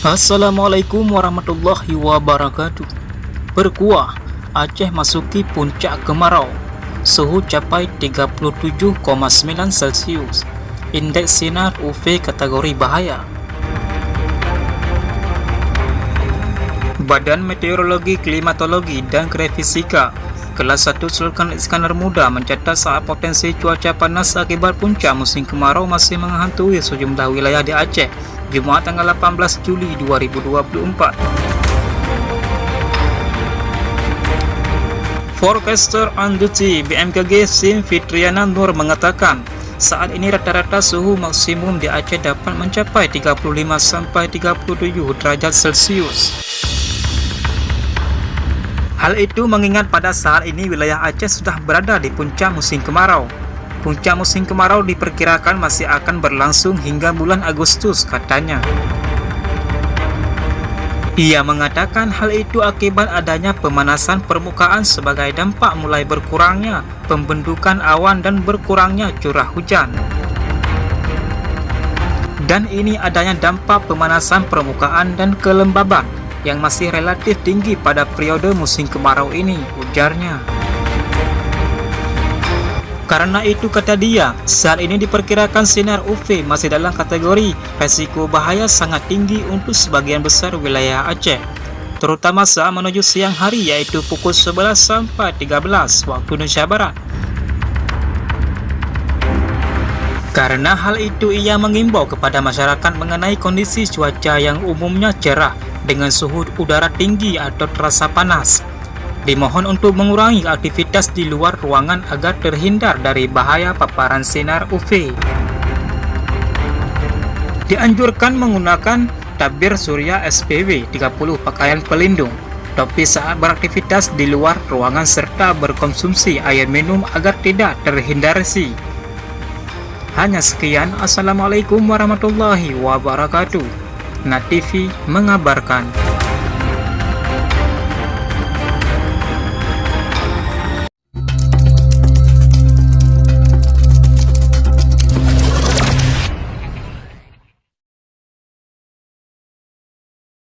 Assalamualaikum warahmatullahi wabarakatuh. Berkuah, Aceh masuki puncak kemarau. Suhu capai 37,9 Celcius. Indeks sinar UV kategori bahaya. Badan Meteorologi, Klimatologi, dan Geofisika Kelas 1 Sultan Iskandar Muda mencatat saat potensi cuaca panas akibat puncak musim kemarau masih menghantui sejumlah wilayah di Aceh, Jumat tanggal 18 Juli 2024. Forecaster on duty BMKG Sim Fitriana Nur mengatakan, saat ini rata-rata suhu maksimum di Aceh dapat mencapai 35-37 derajat Celcius. Hal itu mengingat pada saat ini wilayah Aceh sudah berada di puncak musim kemarau. Puncak musim kemarau diperkirakan masih akan berlangsung hingga bulan Agustus, katanya. Ia mengatakan hal itu akibat adanya pemanasan permukaan sebagai dampak mulai berkurangnya pembentukan awan dan berkurangnya curah hujan. Dan ini adanya dampak pemanasan permukaan dan kelembaban yang masih relatif tinggi pada periode musim kemarau ini, ujarnya. Karena itu, kata dia, saat ini diperkirakan sinar UV masih dalam kategori resiko bahaya sangat tinggi untuk sebagian besar wilayah Aceh, terutama saat menuju siang hari, yaitu pukul 11 sampai 13 waktu Indonesia Barat. Karena hal itu, ia mengimbau kepada masyarakat mengenai kondisi cuaca yang umumnya cerah dengan suhu udara tinggi atau terasa panas. Dimohon untuk mengurangi aktivitas di luar ruangan agar terhindar dari bahaya paparan sinar UV. Dianjurkan menggunakan tabir surya SPW 30 pakaian pelindung, topi saat beraktivitas di luar ruangan serta berkonsumsi air minum agar tidak terhidrasi. Hanya sekian, Assalamualaikum warahmatullahi wabarakatuh. NAT TV mengabarkan.